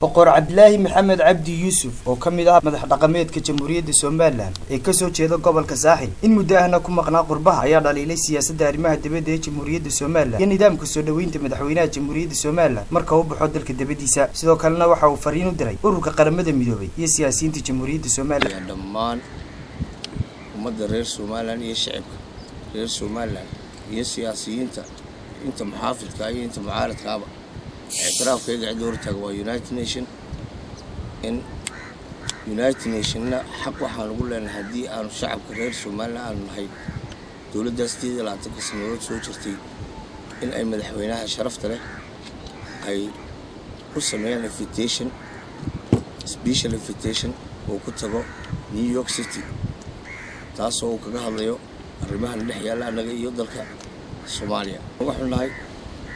boqor Cabdilaahi Maxamed Cabdi Yuusuf oo kamid ah madax dhaqameedka Jamhuuriyadda Soomaaliland ee ka soo jeeda gobolka Saaxil in muddo ahna ku maqnaa qurbaha ayaa dhaliilay siyaasadda arrimaha dibadda ee Jamhuuriyadda Soomaaliland iyo nidaamka soo dhaweynta madaxweynaha Jamhuuriyadda Soomaaliland marka uu baxo dalka dibadiisa sidoo kalena waxa uu fariin u diray ururka qaramada midoobay iyo siyaasiyiinta Jamhuuriyadda Soomaaliland dhammaan ummadda reer Soomaaliland iyo shacabka reer Soomaaliland iyo siyaasiyiinta inta muxaafidka iyo inta mucaaradka اعتراف كيد عدور تقوى United Nation إن United Nation حق وحنا نقول لأن هدي أنا شعب كغير سومالنا أنا هاي دولة دستي لا تقسم نورد سوتشتي إن أي مدحوينها شرفت له أي قسمين invitation special invitation وكنت جو نيويورك سيتي تاسو كجهاليو الرماه اللي حيالا أنا يودل كصوماليا وحنا هاي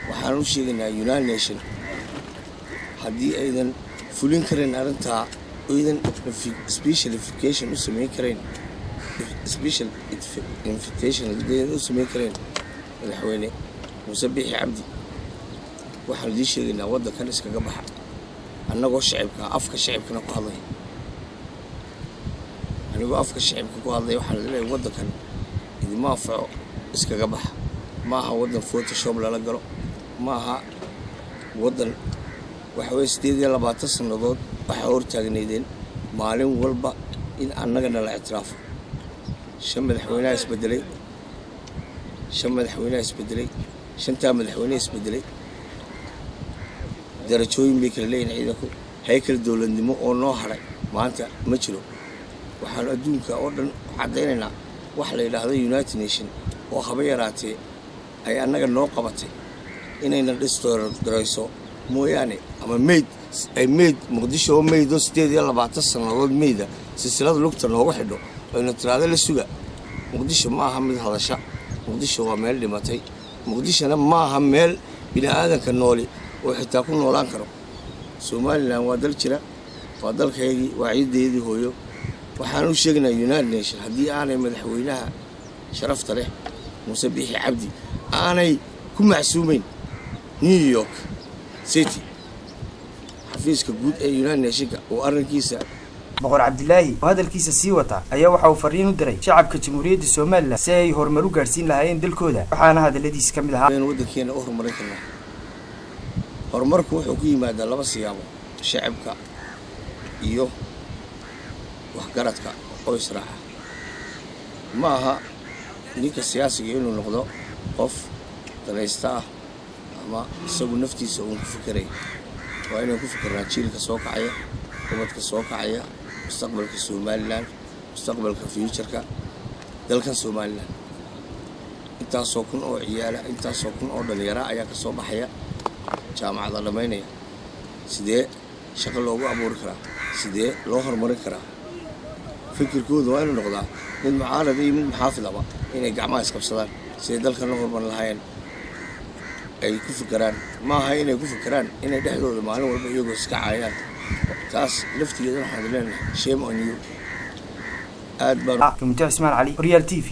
waxaan u sheegaynaa United Nation hadii aydan fulin karin arinta aydan special invitation u sameyn kareen special invitation aydan u sameyn kareen madaxweyne Musabixi Cabdi waxaan idin sheegaynaa wadankan iskaga baxa annagoo shacabka afka shacabkana ku hadlay anigoo afka shacabka ku hadlay waxaan leeyahay wadankan idin ma anfaco iskaga baxa ma aha wadan Photoshop la galo maaha wadan waxa way 28 sanadood waxa hortaagneedeen maalin walba in annaga la ictiraafo shan madaxweynaha isbedelay shanta madaxweyne isbedelay darajooyin bay kala leeyihiin ciidanku haykal dawladnimo oo noo haray maanta ma jiro waxaan adduunka oo dhan cadeynaynaa wax la yiraahdo United Nation oo haba yaraatee ay annaga noo qabatay inayna dhistoor garayso mooyaane ama mayd Muqdisho oo mayd 28 sanadood mayda silsilada lugta noogu xidho ayna tiraada la suga Muqdisho ma aha mid hadasha Muqdisho waa meel dhimatay Muqdishona ma aha meel bini'aadanka nooli oo xitaa ku noolaan karo Soomaaliland waa dal jira waa dalkeedii waa ciideedii hooyo waxaan u sheegnaa United Nation hadii aanay madaxweynaha sharafta leh Musabixi Cabdi aanay ku macsuumeyn New York City xafiiska guud ee United Nation oo arrinkiisa boqor Cabdilaahi oo hadalkiisa sii wata ayaa waxa uu fariin u diray shacabka Jamhuuriyadda Soomaaliland si ay horumar u gaarsiin lahaayeen dalkooda waxaana hadaladiisa kamid ahaa in wadankeena u horumarin karnaa horumarku wuxuu ku yimaadaa laba siyaabo shacabka iyo waxgaradka oo israaca ma aha ninka siyaasiga inuu noqdo qof danaysta ama isagu naftiisa uu ku fikiray waa inuu ku fikiraa jiilka soo kacaya ummadka soo kacaya mustaqbalka Soomaaliland mustaqbalka future-ka dalka Soomaaliland intaasoo kun oo ciyaala intaasoo kun oo dhalinyaro ayaa ka soo baxaya jaamacada dhameynaya sidee shaqo loogu abuuri karaa sidee loo horumarin karaa fikirkoodu waa inuu noqdaa mid mucaarad iyo mid muxaafidaba inay gacmaha isqabsadaan sidee dalka loo horumarin lahaayeen ay ku fikiraan ma aha inay ku fikiraan inay dhexdooda maalin walba iyagoo iska caayaan taas laftigeeda waxaan leenahay shame on you aad baan Ismaan Ali Real TV